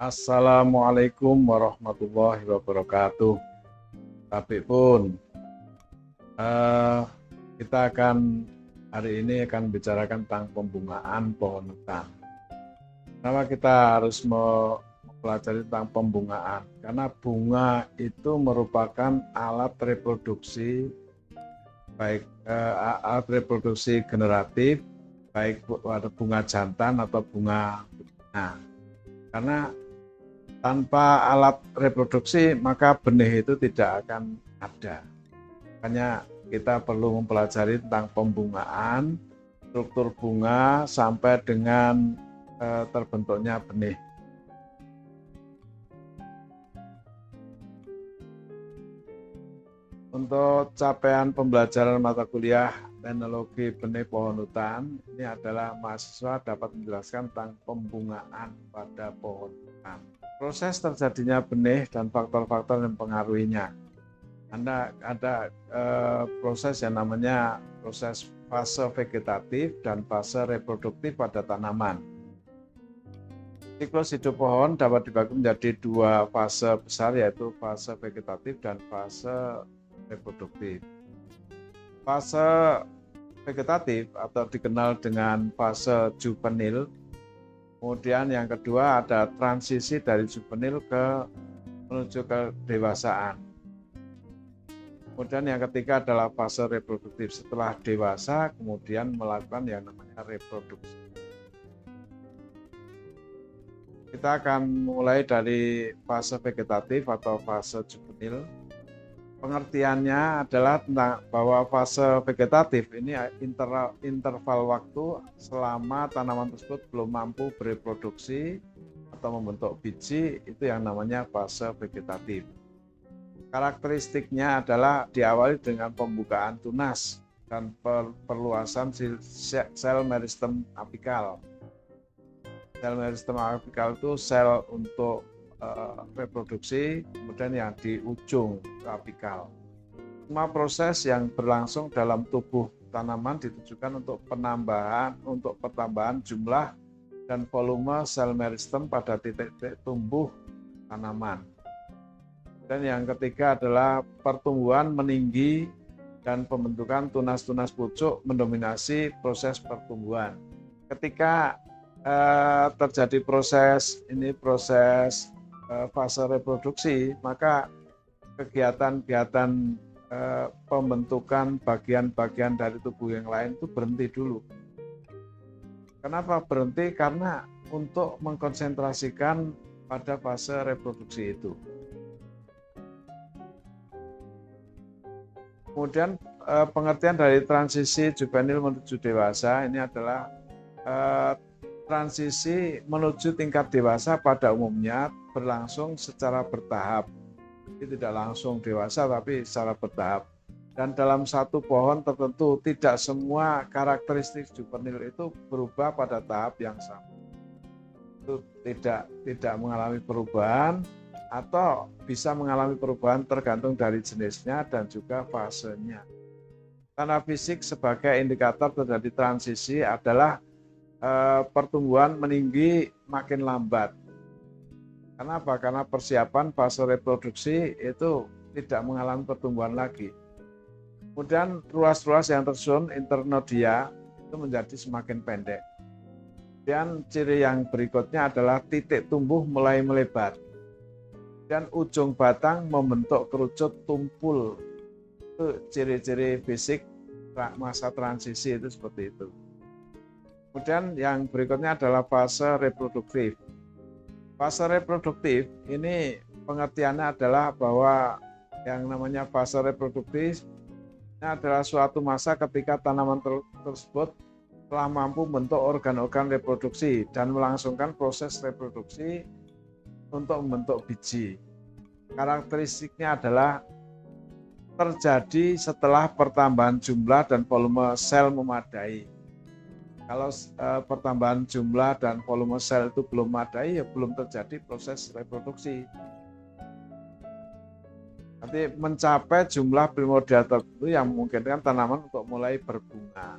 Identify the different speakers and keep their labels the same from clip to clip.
Speaker 1: Assalamualaikum warahmatullahi wabarakatuh. Tapi pun eh, kita akan hari ini akan bicarakan tentang pembungaan pohon hutan. Kenapa kita harus mempelajari tentang pembungaan? Karena bunga itu merupakan alat reproduksi, baik alat reproduksi generatif, baik bunga jantan atau bunga betina. Karena tanpa alat reproduksi maka benih itu tidak akan ada. Makanya kita perlu mempelajari tentang pembungaan, struktur bunga sampai dengan terbentuknya benih. Untuk capaian pembelajaran mata kuliah teknologi benih pohon hutan, ini adalah mahasiswa dapat menjelaskan tentang pembungaan pada pohon hutan. Proses terjadinya benih dan faktor-faktor yang mempengaruhinya. Ada proses yang namanya proses fase vegetatif dan fase reproduktif pada tanaman. Siklus hidup pohon dapat dibagi menjadi dua fase besar, yaitu fase vegetatif dan fase reproduktif. Fase vegetatif atau dikenal dengan fase juvenil. Kemudian yang kedua ada transisi dari juvenil menuju ke dewasaan. Kemudian yang ketiga adalah fase reproduktif. Setelah dewasa kemudian melakukan yang namanya reproduksi. Kita akan mulai dari fase vegetatif atau fase juvenil. Pengertiannya adalah tentang bahwa fase vegetatif ini interval waktu selama tanaman tersebut belum mampu bereproduksi atau membentuk biji, itu yang namanya fase vegetatif. Karakteristiknya adalah diawali dengan pembukaan tunas dan perluasan sel meristem apikal. Sel meristem apikal itu sel untuk reproduksi, kemudian yang di ujung apikal. Semua proses yang berlangsung dalam tubuh tanaman ditujukan untuk pertambahan jumlah dan volume sel meristem pada titik-titik tumbuh tanaman. Dan yang ketiga adalah pertumbuhan meninggi dan pembentukan tunas-tunas pucuk mendominasi proses pertumbuhan. Ketika terjadi proses fase reproduksi, maka kegiatan-kegiatan pembentukan bagian-bagian dari tubuh yang lain itu berhenti dulu. Kenapa berhenti? Karena untuk mengkonsentrasikan pada fase reproduksi itu. Kemudian pengertian dari transisi juvenil menuju dewasa ini adalah transisi menuju tingkat dewasa pada umumnya berlangsung secara bertahap. Jadi tidak langsung dewasa tapi secara bertahap. Dan dalam satu pohon tertentu tidak semua karakteristik juvenil itu berubah pada tahap yang sama. Itu tidak mengalami perubahan atau bisa mengalami perubahan tergantung dari jenisnya dan juga fasenya. Tanda fisik sebagai indikator terjadi transisi adalah pertumbuhan meninggi makin lambat. Kenapa? Karena persiapan fase reproduksi itu tidak mengalami pertumbuhan lagi. Kemudian ruas-ruas yang tersusun internodia itu menjadi semakin pendek. Dan ciri yang berikutnya adalah titik tumbuh mulai melebar. Dan ujung batang membentuk kerucut tumpul. Itu ciri-ciri fisik masa transisi itu seperti itu. Kemudian yang berikutnya adalah fase reproduktif. Fase reproduktif ini pengertiannya adalah bahwa yang namanya fase reproduktif ini adalah suatu masa ketika tanaman tersebut telah mampu membentuk organ-organ reproduksi dan melangsungkan proses reproduksi untuk membentuk biji. Karakteristiknya adalah terjadi setelah pertambahan jumlah dan volume sel memadai. Kalau pertambahan jumlah dan volume sel itu belum memadai, ya belum terjadi proses reproduksi. Nanti mencapai jumlah primordial tertentu yang memungkinkan tanaman untuk mulai berbunga.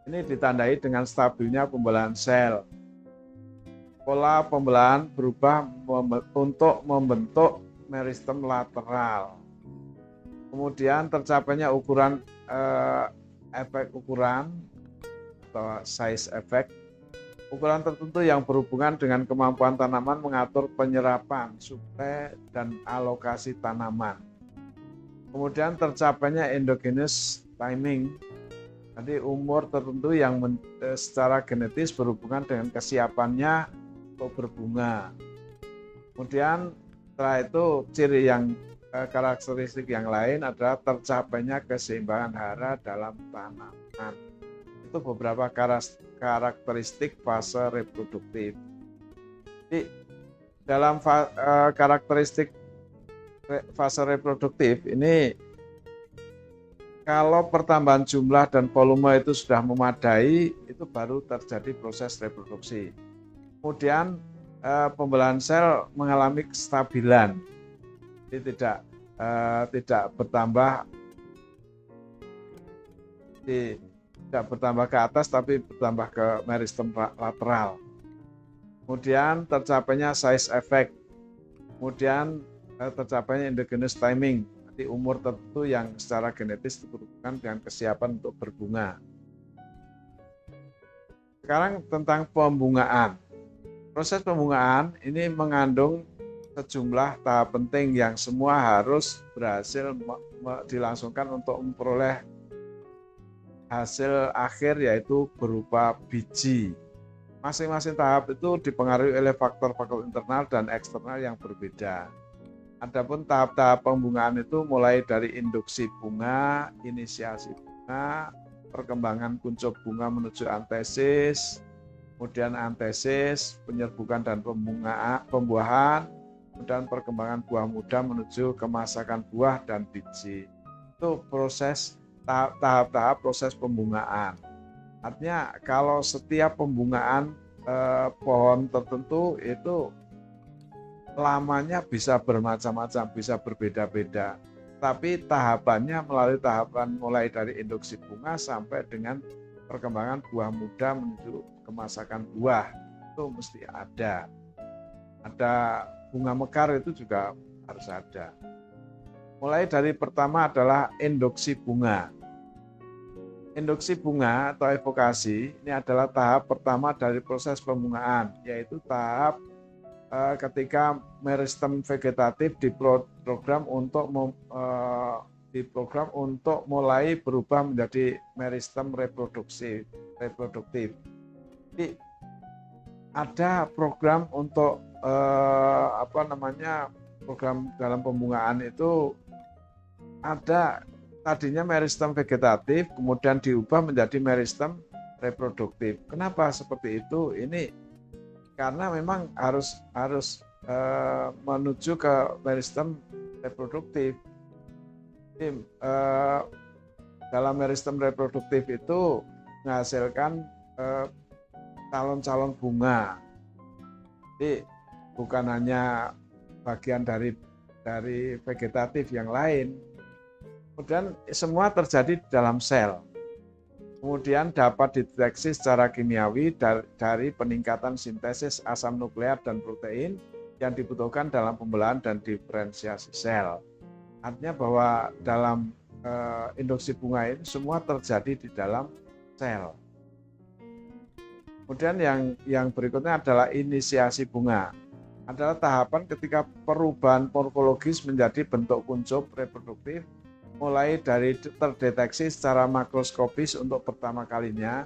Speaker 1: Ini ditandai dengan stabilnya pembelahan sel. pola pembelahan berubah untuk membentuk meristem lateral. Kemudian tercapainya ukuran efek ukuran atau size effect, ukuran tertentu yang berhubungan dengan kemampuan tanaman mengatur penyerapan, suplai, dan alokasi tanaman. Kemudian tercapainya endogenous timing, jadi umur tertentu yang secara genetis berhubungan dengan kesiapannya untuk berbunga. Kemudian setelah itu ciri yang karakteristik yang lain adalah tercapainya keseimbangan hara dalam tanaman. Itu beberapa karakteristik fase reproduktif. Jadi dalam karakteristik fase reproduktif ini, kalau pertambahan jumlah dan volume itu sudah memadai, itu baru terjadi proses reproduksi. Kemudian pembelahan sel mengalami kestabilan. Jadi tidak bertambah ke atas, tapi bertambah ke meristem lateral. Kemudian tercapainya size effect. Kemudian tercapainya endogenous timing, jadi umur tertentu yang secara genetis berhubungan dengan kesiapan untuk berbunga. Sekarang tentang pembungaan. Proses pembungaan ini mengandung sejumlah tahap penting yang semua harus berhasil dilangsungkan untuk memperoleh hasil akhir, yaitu berupa biji. Masing-masing tahap itu dipengaruhi oleh faktor-faktor internal dan eksternal yang berbeda. Adapun tahap-tahap pembungaan itu mulai dari induksi bunga, inisiasi bunga, perkembangan kuncup bunga menuju antesis, kemudian antesis, penyerbukan dan pembuahan, kemudian perkembangan buah muda menuju kemasakan buah dan biji. Itu proses tahap-tahap proses pembungaan. Artinya kalau setiap pembungaan pohon tertentu itu lamanya bisa bermacam-macam, bisa berbeda-beda. Tapi tahapannya melalui tahapan mulai dari induksi bunga sampai dengan perkembangan buah muda menuju kemasakan buah, itu mesti ada. Ada bunga mekar itu juga harus ada. Mulai dari pertama adalah induksi bunga. Induksi bunga atau evokasi ini adalah tahap pertama dari proses pembungaan, yaitu tahap ketika meristem vegetatif diprogram untuk mulai berubah menjadi meristem reproduktif. Jadi ada program untuk program dalam pembungaan itu ada. Tadinya meristem vegetatif, kemudian diubah menjadi meristem reproduktif. Kenapa seperti itu? Ini karena memang harus menuju ke meristem reproduktif. Jadi, dalam meristem reproduktif itu menghasilkan calon-calon bunga. Jadi bukan hanya bagian dari vegetatif yang lain. Kemudian semua terjadi di dalam sel. Kemudian dapat dideteksi secara kimiawi dari peningkatan sintesis asam nukleat dan protein yang dibutuhkan dalam pembelahan dan diferensiasi sel. Artinya bahwa dalam induksi bunga ini semua terjadi di dalam sel. Kemudian yang berikutnya adalah inisiasi bunga. Adalah tahapan ketika perubahan morfologis menjadi bentuk kuncup reproduktif, mulai dari terdeteksi secara makroskopis untuk pertama kalinya,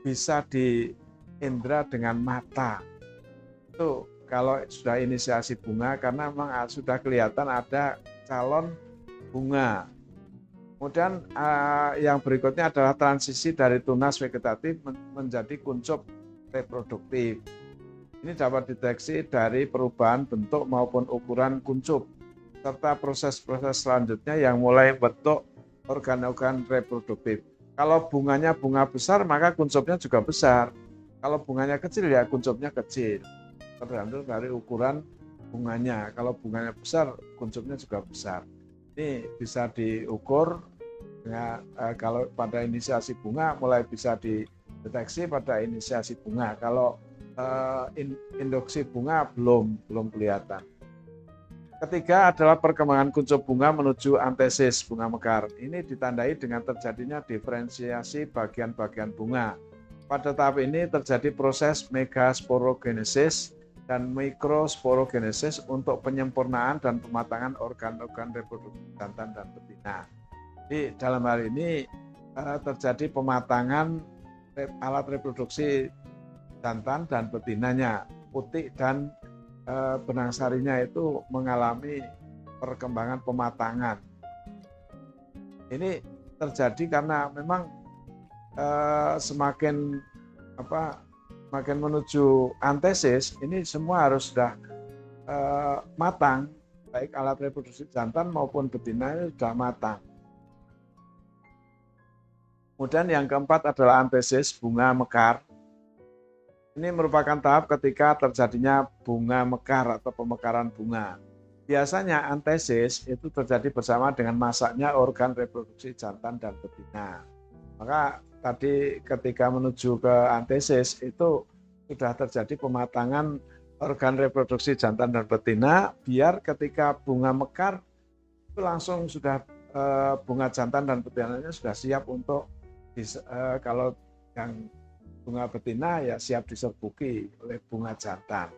Speaker 1: bisa diindra dengan mata. Itu kalau sudah inisiasi bunga, karena memang sudah kelihatan ada calon bunga. Kemudian yang berikutnya adalah transisi dari tunas vegetatif menjadi kuncup reproduktif. Ini dapat dideteksi dari perubahan bentuk maupun ukuran kuncup, serta proses-proses selanjutnya yang mulai bentuk organ-organ reproduktif. Kalau bunganya bunga besar, maka kuncupnya juga besar. Kalau bunganya kecil, ya kuncupnya kecil. Tergantung dari ukuran bunganya. Kalau bunganya besar, kuncupnya juga besar. Ini bisa diukur dengan, kalau pada inisiasi bunga mulai bisa dideteksi pada inisiasi bunga. Kalau induksi bunga belum kelihatan. Ketiga adalah perkembangan kuncup bunga menuju antesis bunga mekar. Ini ditandai dengan terjadinya diferensiasi bagian-bagian bunga. Pada tahap ini terjadi proses megasporogenesis dan mikrosporogenesis untuk penyempurnaan dan pematangan organ-organ reproduksi jantan dan betina. Jadi dalam hal ini terjadi pematangan alat reproduksi jantan dan betinanya, putik dan benang sarinya itu mengalami perkembangan pematangan. Ini terjadi karena memang semakin menuju antesis, ini semua harus sudah matang, baik alat reproduksi jantan maupun betina ini sudah matang. Kemudian yang keempat adalah antesis bunga mekar. Ini merupakan tahap ketika terjadinya bunga mekar atau pemekaran bunga. Biasanya antesis itu terjadi bersama dengan masaknya organ reproduksi jantan dan betina. Maka tadi ketika menuju ke antesis itu sudah terjadi pematangan organ reproduksi jantan dan betina, biar ketika bunga mekar itu langsung sudah bunga jantan dan betinanya sudah siap untuk kalau yang bunga betina ya siap diserbuki oleh bunga jantan,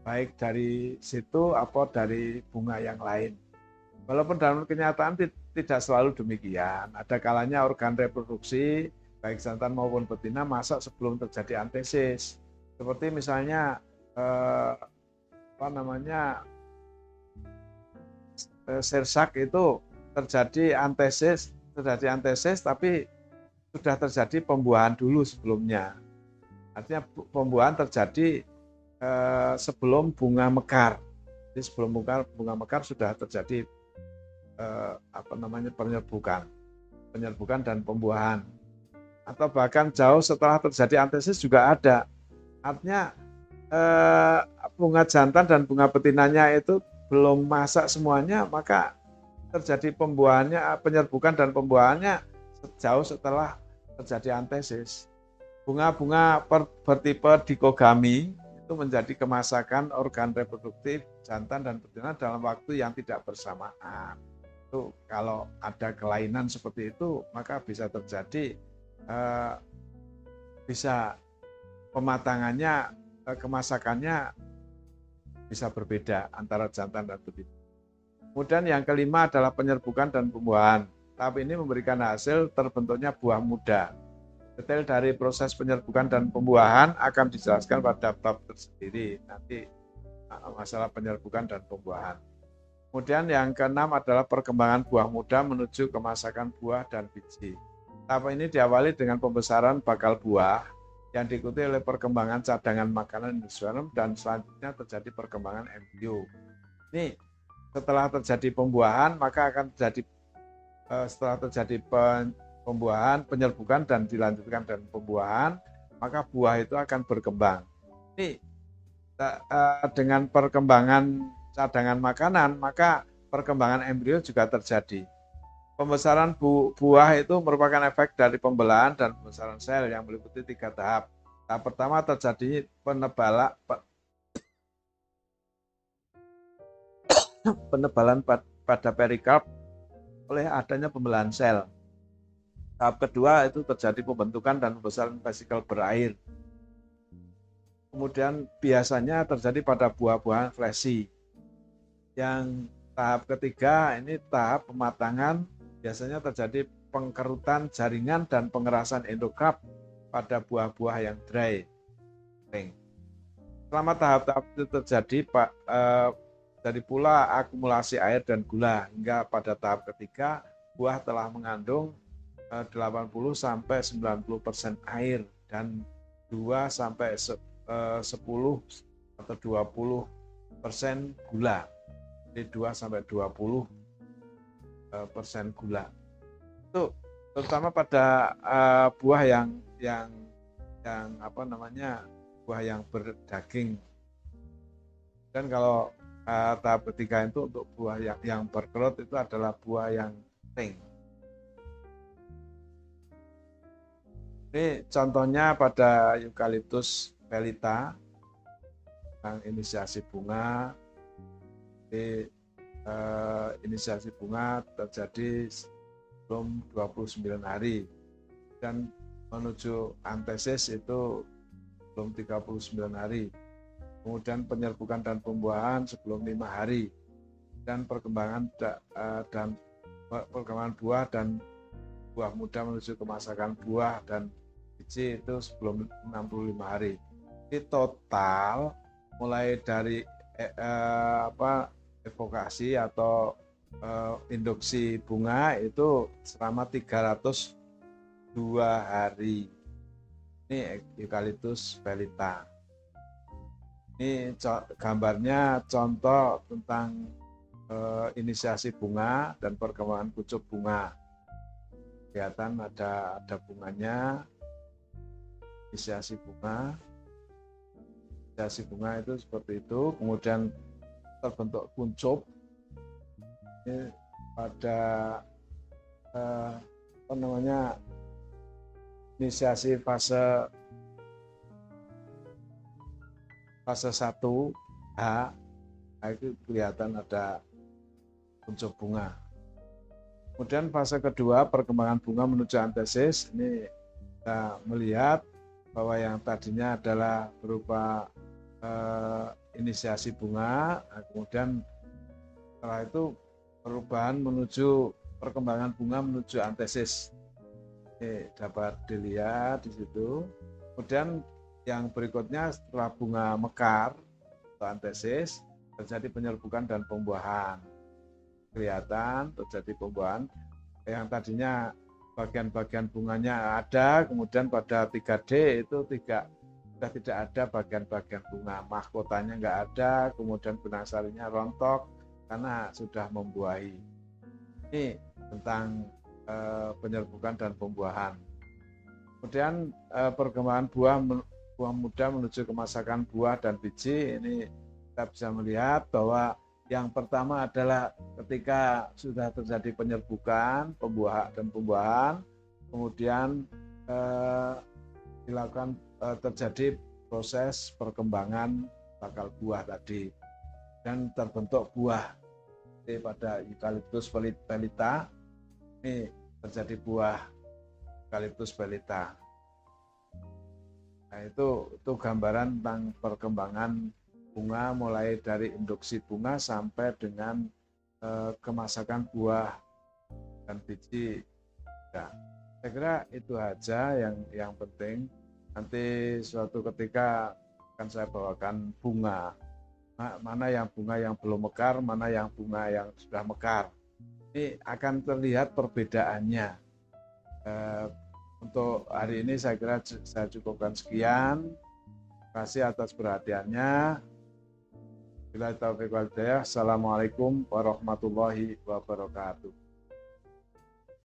Speaker 1: baik dari situ atau dari bunga yang lain. Walaupun dalam kenyataan tidak selalu demikian. Ada kalanya organ reproduksi baik jantan maupun betina masak sebelum terjadi antesis. Seperti misalnya sirsak itu terjadi antesis tapi sudah terjadi pembuahan dulu sebelumnya. Artinya pembuahan terjadi sebelum bunga mekar. Jadi sebelum bunga mekar sudah terjadi penyerbukan dan pembuahan. Atau bahkan jauh setelah terjadi antesis juga ada. Artinya bunga jantan dan bunga betinanya itu belum masak semuanya, maka terjadi penyerbukan dan pembuahannya jauh setelah terjadi antesis. Bunga-bunga bertipe dikogami itu menjadi kemasakan organ reproduktif jantan dan betina dalam waktu yang tidak bersamaan. Itu kalau ada kelainan seperti itu, maka bisa terjadi bisa pematangannya, kemasakannya bisa berbeda antara jantan dan betina. Kemudian yang kelima adalah penyerbukan dan pembuahan. Tahap ini memberikan hasil terbentuknya buah muda. Detail dari proses penyerbukan dan pembuahan akan dijelaskan pada bab tersendiri. Nanti masalah penyerbukan dan pembuahan. Kemudian yang keenam adalah perkembangan buah muda menuju kemasakan buah dan biji. Tahap ini diawali dengan pembesaran bakal buah yang diikuti oleh perkembangan cadangan makanan industrial dan selanjutnya terjadi perkembangan embrio. Ini setelah terjadi pembuahan maka akan terjadi setelah terjadi pembuahan, penyerbukan dan dilanjutkan dengan pembuahan, maka buah itu akan berkembang. Ini dengan perkembangan cadangan makanan, maka perkembangan embrio juga terjadi. Pembesaran buah itu merupakan efek dari pembelahan dan pembesaran sel yang meliputi 3 tahap. Tahap pertama terjadi penebalan pada perikarp oleh adanya pembelahan sel. Tahap kedua itu terjadi pembentukan dan pembesaran vesikel berair. Kemudian biasanya terjadi pada buah-buahan fleshy. Yang tahap ketiga ini tahap pematangan, biasanya terjadi pengkerutan jaringan dan pengerasan endokarp pada buah-buah yang dry. Selama tahap-tahap itu terjadi, jadi pula akumulasi air dan gula hingga pada tahap ketiga buah telah mengandung 80-90% air dan 2-10 atau 20% gula. Jadi 2-20% gula. Itu terutama pada buah buah yang berdaging. Dan kalau tahap ketiga itu untuk buah yang berkerut itu adalah buah yang kering. Ini contohnya pada Eucalyptus felita tentang inisiasi bunga. Jadi, inisiasi bunga terjadi sebelum 29 hari dan menuju antesis itu sebelum 39 hari. Kemudian penyerbukan dan pembuahan sebelum 5 hari dan perkembangan buah dan buah muda menuju kemasakan buah dan biji itu sebelum 65 hari. Jadi total mulai dari evokasi atau induksi bunga itu selama 302 hari. Ini Eucalyptus belita. Ini gambarnya contoh tentang inisiasi bunga dan perkembangan pucuk bunga. Kelihatan ada bunganya, inisiasi bunga. Inisiasi bunga itu seperti itu, kemudian terbentuk kuncup. Ini pada inisiasi fase 1H, itu kelihatan ada kuncup bunga. Kemudian fase kedua perkembangan bunga menuju antesis, ini kita melihat bahwa yang tadinya adalah berupa inisiasi bunga, kemudian setelah itu perubahan menuju perkembangan bunga menuju antesis. Ini dapat dilihat di situ. Kemudian yang berikutnya setelah bunga mekar atau antesis terjadi penyerbukan dan pembuahan. Kelihatan terjadi pembuahan yang tadinya bagian-bagian bunganya ada, kemudian pada 3D itu sudah tidak ada bagian-bagian bunga, mahkotanya nggak ada, kemudian benang sarinya rontok karena sudah membuahi. Ini tentang penyerbukan dan pembuahan. Kemudian perkembangan buah muda menuju kemasakan buah dan biji, ini kita bisa melihat bahwa yang pertama adalah ketika sudah terjadi penyerbukan, pembuahan, kemudian dilakukan terjadi proses perkembangan bakal buah tadi dan terbentuk buah. Jadi pada Eucalyptus belita ini terjadi buah Eucalyptus belita. Nah, itu gambaran tentang perkembangan bunga mulai dari induksi bunga sampai dengan kemasakan buah dan biji. Ya, saya kira itu aja yang penting. Nanti suatu ketika akan saya bawakan bunga. Mana yang bunga yang belum mekar, mana yang bunga yang sudah mekar. Ini akan terlihat perbedaannya. Untuk hari ini saya kira saya cukupkan sekian. Terima kasih atas perhatiannya. Bila taufiq wal hidayah. Assalamualaikum warahmatullahi wabarakatuh.